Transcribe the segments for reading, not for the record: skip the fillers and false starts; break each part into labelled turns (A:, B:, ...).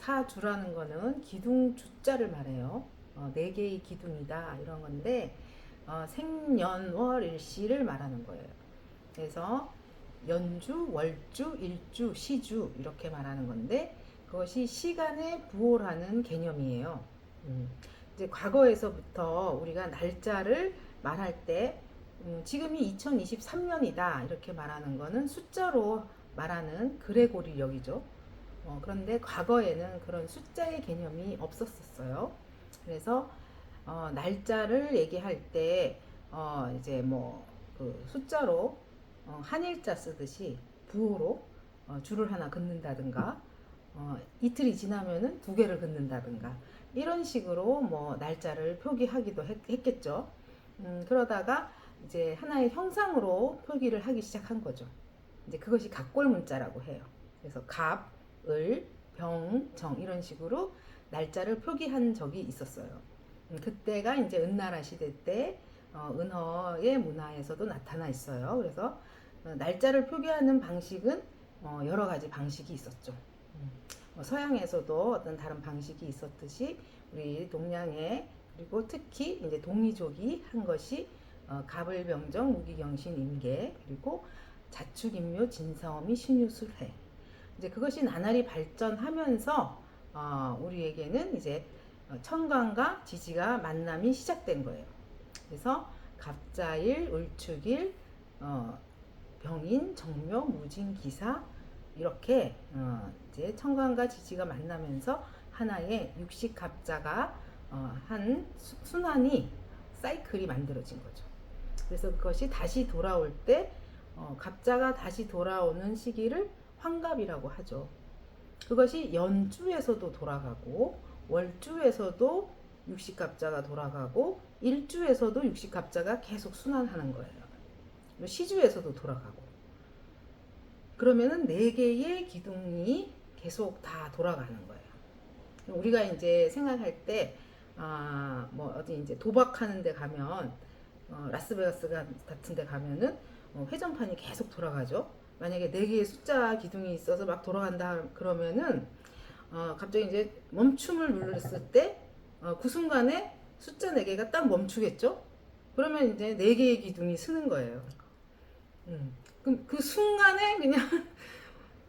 A: 사주라는 거는 기둥 주자를 말해요. 네 개의 기둥이다 이런 건데 생년월일시를 말하는 거예요. 그래서 연주, 월주, 일주, 시주 이렇게 말하는 건데 그것이 시간에 부호라는 개념이에요. 이제 과거에서부터 우리가 날짜를 말할 때 지금이 2023년이다 이렇게 말하는 거는 숫자로 말하는 그레고리력이죠. 그런데 과거에는 그런 숫자의 개념이 없었어요. 그래서 날짜를 얘기할 때 이제 뭐 그 숫자로 한일자 쓰듯이 부호로 줄을 하나 긋는다든가 이틀이 지나면은 두 개를 긋는다든가 이런 식으로 뭐 날짜를 표기하기도 했겠죠. 그러다가 이제 하나의 형상으로 표기를 하기 시작한 거죠. 이제 그것이 각골 문자라고 해요. 그래서 갑, 을, 병, 정 이런 식으로 날짜를 표기한 적이 있었어요. 그때가 이제 은나라 시대 때 은허의 문화에서도 나타나 있어요. 그래서 날짜를 표기하는 방식은 여러 가지 방식이 있었죠. 서양에서도 어떤 다른 방식이 있었듯이 우리 동양에 그리고 특히 이제 동이족이 한 것이 갑을병정 무기경신 임계 그리고 자축인묘 진사오미 신유술회 이제 그것이 나날이 발전하면서 우리에게는 이제 천간과 지지가 만남이 시작된 거예요. 그래서 갑자일, 을축일, 병인, 정묘, 무진, 기사 이렇게 이제 천간과 지지가 만나면서 하나의 육식갑자가 한 순환이 사이클이 만들어진 거죠. 그래서 그것이 다시 돌아올 때 갑자가 다시 돌아오는 시기를 환갑이라고 하죠. 그것이 연주에서도 돌아가고 월주에서도 육식갑자가 돌아가고 일주에서도 육식갑자가 계속 순환하는 거예요. 시주에서도 돌아가고 그러면은 네 개의 기둥이 계속 다 돌아가는 거예요. 우리가 이제 생각할 때 뭐 어디 이제 도박하는 데 가면 라스베가스 같은 데 가면은 회전판이 계속 돌아가죠. 만약에 네 개의 숫자 기둥이 있어서 막 돌아간다 그러면은 갑자기 이제 멈춤을 눌렀을 때 그 순간에 숫자 네 개가 딱 멈추겠죠. 그러면 이제 네 개의 기둥이 서는 거예요. 그럼 그 순간에 그냥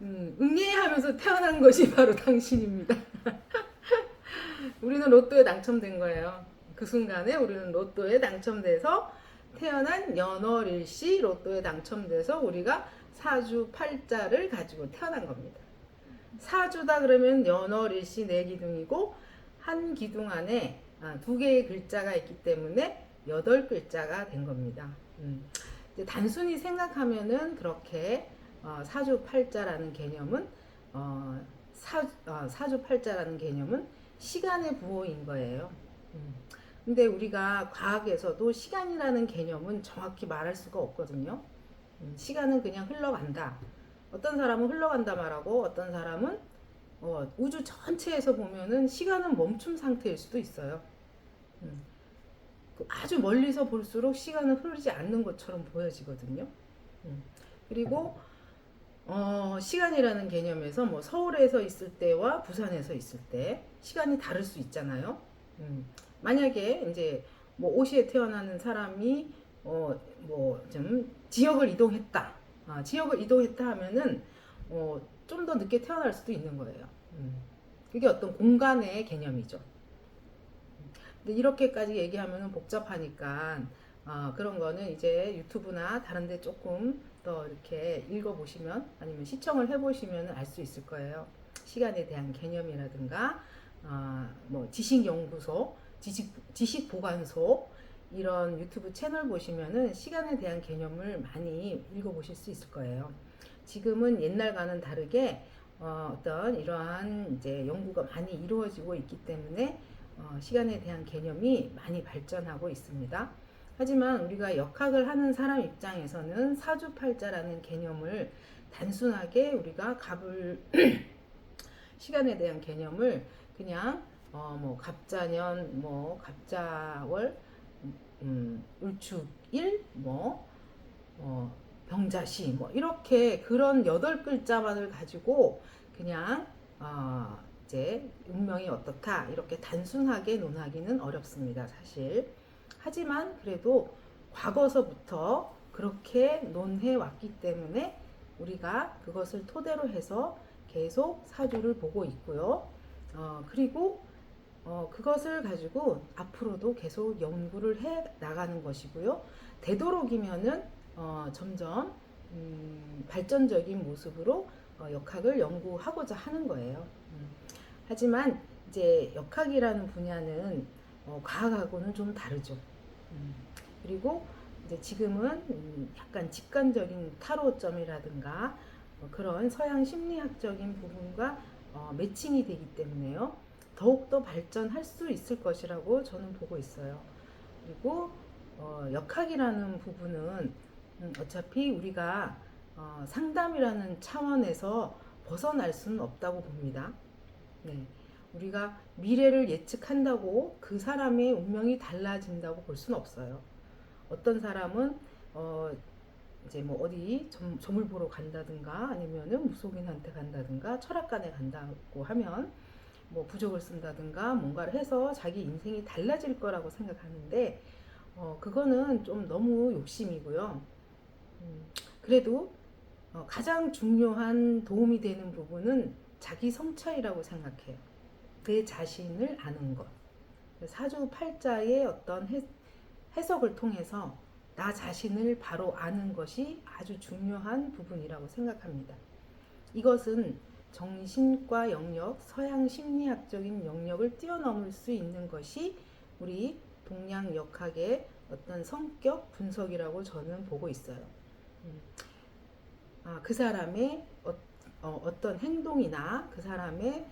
A: 응애하면서 태어난 것이 바로 당신입니다. 우리는 로또에 당첨된 거예요. 그 순간에 우리는 로또에 당첨돼서 태어난 연월일시 로또에 당첨돼서 우리가 사주 팔자를 가지고 태어난 겁니다. 사주다 그러면 연월일시 네 기둥이고 한 기둥 안에 두 개의 글자가 있기 때문에 8글자가 된 겁니다. 단순히 생각하면은 그렇게 사주팔자라는 개념은 사주팔자라는 개념은 시간의 부호인 거예요. 근데 우리가 과학에서도 시간이라는 개념은 정확히 말할 수가 없거든요. 시간은 그냥 흘러간다. 어떤 사람은 흘러간다 말하고 어떤 사람은 우주 전체에서 보면은 시간은 멈춤 상태일 수도 있어요. 아주 멀리서 볼수록 시간은 흐르지 않는 것처럼 보여지거든요. 그리고 시간이라는 개념에서 뭐 서울에서 있을 때와 부산에서 있을 때 시간이 다를 수 있잖아요. 만약에 이제 뭐 오시에 태어나는 사람이 뭐 좀 지역을 이동했다. 지역을 이동했다 하면은 좀 더 늦게 태어날 수도 있는 거예요. 그게 어떤 공간의 개념이죠. 근데 이렇게까지 얘기하면 복잡하니까 그런 거는 이제 유튜브나 다른 데 조금 더 이렇게 읽어보시면 아니면 시청을 해보시면 알 수 있을 거예요. 시간에 대한 개념이라든가 뭐 지식연구소, 지식보관소 이런 유튜브 채널 보시면은 시간에 대한 개념을 많이 읽어보실 수 있을 거예요. 지금은 옛날과는 다르게 어떤 이러한 이제 연구가 많이 이루어지고 있기 때문에 시간에 대한 개념이 많이 발전하고 있습니다. 하지만 우리가 역학을 하는 사람 입장에서는 사주팔자라는 개념을 단순하게 우리가 갑을 시간에 대한 개념을 그냥 뭐 갑자년 뭐 갑자월 을축일 뭐 병자시 뭐 이렇게 그런 8글자만을 가지고 그냥 이제 운명이 어떻다 이렇게 단순하게 논하기는 어렵습니다, 사실. 하지만 그래도 과거서부터 그렇게 논해 왔기 때문에 우리가 그것을 토대로 해서 계속 사주를 보고 있고요. 그리고 그것을 가지고 앞으로도 계속 연구를 해 나가는 것이고요. 되도록이면은 점점 발전적인 모습으로 역학을 연구하고자 하는 거예요. 하지만 이제 역학이라는 분야는 과학하고는 좀 다르죠. 그리고 이제 지금은 약간 직관적인 타로점이라든가 그런 서양 심리학적인 부분과 매칭이 되기 때문에요. 더욱더 발전할 수 있을 것이라고 저는 보고 있어요. 그리고 역학이라는 부분은 어차피 우리가 상담이라는 차원에서 벗어날 수는 없다고 봅니다. 네. 우리가 미래를 예측한다고 그 사람의 운명이 달라진다고 볼 수는 없어요. 어떤 사람은 이제 뭐 어디 점을 보러 간다든가 아니면은 무속인한테 간다든가 철학관에 간다고 하면 뭐 부적을 쓴다든가 뭔가를 해서 자기 인생이 달라질 거라고 생각하는데 그거는 좀 너무 욕심이고요. 그래도 가장 중요한 도움이 되는 부분은 자기 성찰이라고 생각해요. 내 자신을 아는 것. 사주팔자의 어떤 해석을 통해서 나 자신을 바로 아는 것이 아주 중요한 부분이라고 생각합니다. 이것은 정신과 영역, 서양 심리학적인 영역을 뛰어넘을 수 있는 것이 우리 동양 역학의 어떤 성격 분석이라고 저는 보고 있어요. 그 사람의 어떤 행동이나 그 사람의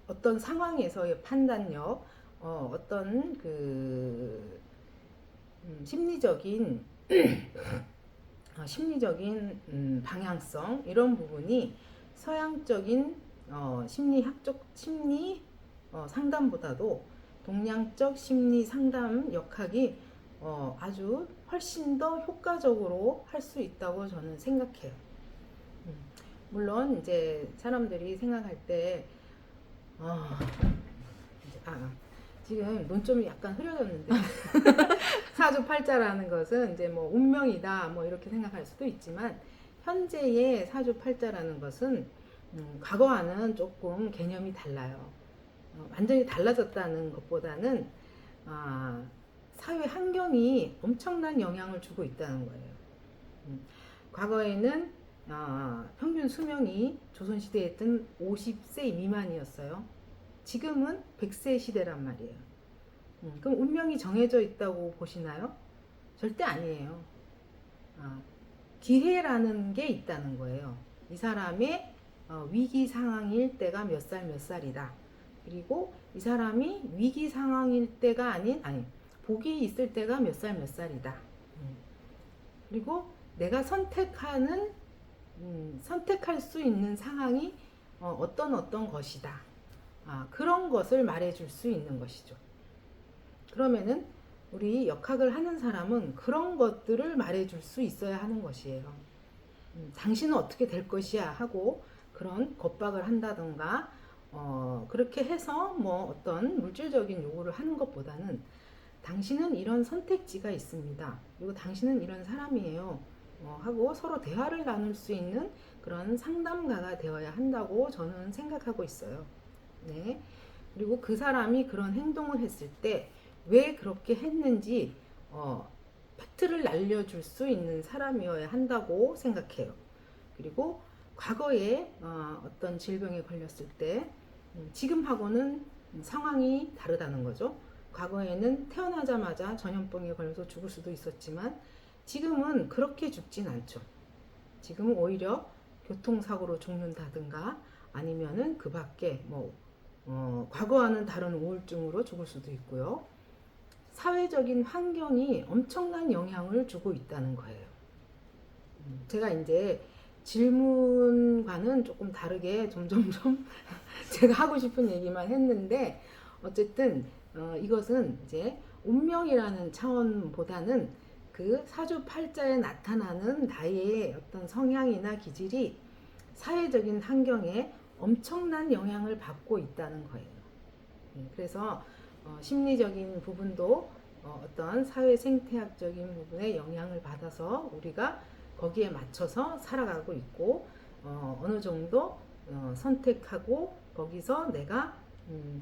A: 어떤 상황에서의 판단력, 어떤 그 심리적인 방향성 이런 부분이 서양적인 심리학적 심리 상담보다도 동양적 심리 상담 역학이 아주 훨씬 더 효과적으로 할 수 있다고 저는 생각해요. 물론 이제 사람들이 생각할 때 지금 논점이 약간 흐려졌는데 사주팔자라는 것은 이제 뭐 운명이다 뭐 이렇게 생각할 수도 있지만 현재의 사주팔자라는 것은 과거와는 조금 개념이 달라요. 완전히 달라졌다는 것보다는 사회 환경이 엄청난 영향을 주고 있다는 거예요. 과거에는 평균 수명이 조선시대에는 50세 미만이었어요. 지금은 100세 시대란 말이에요. 그럼 운명이 정해져 있다고 보시나요? 절대 아니에요. 기회라는 게 있다는 거예요. 이 사람의 위기 상황일 때가 몇 살 몇 살이다. 그리고 이 사람이 위기 상황일 때가 아니 복이 있을 때가 몇 살 몇 살이다. 그리고 내가 선택할 수 있는 상황이 어떤 것이다. 그런 것을 말해줄 수 있는 것이죠. 그러면은 우리 역학을 하는 사람은 그런 것들을 말해줄 수 있어야 하는 것이에요. 당신은 어떻게 될 것이야 하고 그런 겁박을 한다던가 그렇게 해서 뭐 어떤 물질적인 요구를 하는 것보다는 당신은 이런 선택지가 있습니다. 그리고 당신은 이런 사람이에요. 하고 서로 대화를 나눌 수 있는 그런 상담가가 되어야 한다고 저는 생각하고 있어요. 네. 그리고 그 사람이 그런 행동을 했을 때 왜 그렇게 했는지 팩트를 날려줄 수 있는 사람이어야 한다고 생각해요. 그리고 과거에 어떤 질병에 걸렸을 때 지금하고는 상황이 다르다는 거죠. 과거에는 태어나자마자 전염병에 걸려서 죽을 수도 있었지만 지금은 그렇게 죽진 않죠. 지금은 오히려 교통사고로 죽는다든가 아니면은 그 밖에 과거와는 다른 우울증으로 죽을 수도 있고요. 사회적인 환경이 엄청난 영향을 주고 있다는 거예요. 제가 이제 질문과는 조금 다르게 점점점 제가 하고 싶은 얘기만 했는데 어쨌든 이것은 이제 운명이라는 차원보다는 그 사주팔자에 나타나는 나의 어떤 성향이나 기질이 사회적인 환경에 엄청난 영향을 받고 있다는 거예요. 그래서 심리적인 부분도 어떤 사회 생태학적인 부분에 영향을 받아서 우리가 거기에 맞춰서 살아가고 있고 어느 정도 선택하고 거기서 내가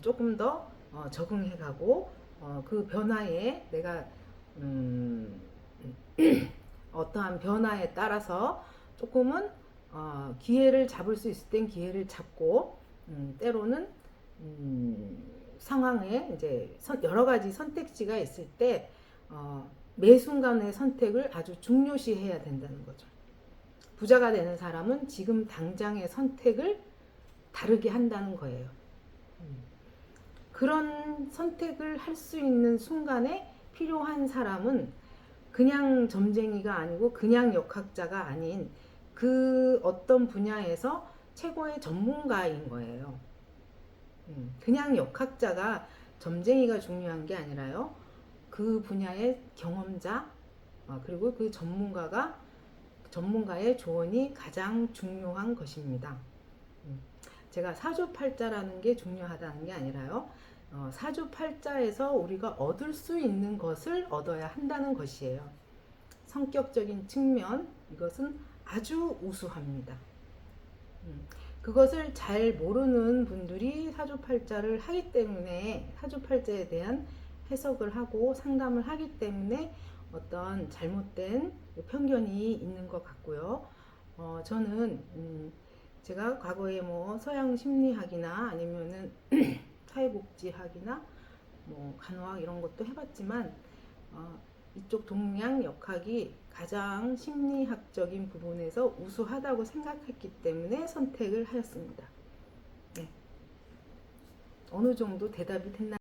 A: 조금 더 적응해가고 그 변화에 내가 어떠한 변화에 따라서 조금은 기회를 잡을 수 있을 땐 기회를 잡고 때로는 상황에 이제 여러 가지 선택지가 있을 때 매 순간의 선택을 아주 중요시해야 된다는 거죠. 부자가 되는 사람은 지금 당장의 선택을 다르게 한다는 거예요. 그런 선택을 할 수 있는 순간에 필요한 사람은 그냥 점쟁이가 아니고 그냥 역학자가 아닌 그 어떤 분야에서 최고의 전문가인 거예요. 그냥 역학자가 점쟁이가 중요한 게 아니라요. 그 분야의 경험자 그리고 그 전문가의 조언이 가장 중요한 것입니다. 제가 사주팔자라는 게 중요하다는 게 아니라요. 사주팔자에서 우리가 얻을 수 있는 것을 얻어야 한다는 것이에요. 성격적인 측면 이것은 아주 우수합니다. 그것을 잘 모르는 분들이 사주팔자를 하기 때문에 사주팔자에 대한 해석을 하고 상담을 하기 때문에 어떤 잘못된 편견이 있는 것 같고요. 저는 제가 과거에 뭐 서양 심리학이나 아니면은 사회복지학이나 뭐 간호학 이런 것도 해봤지만 이쪽 동양 역학이 가장 심리학적인 부분에서 우수하다고 생각했기 때문에 선택을 하였습니다. 네. 어느 정도 대답이 됐나?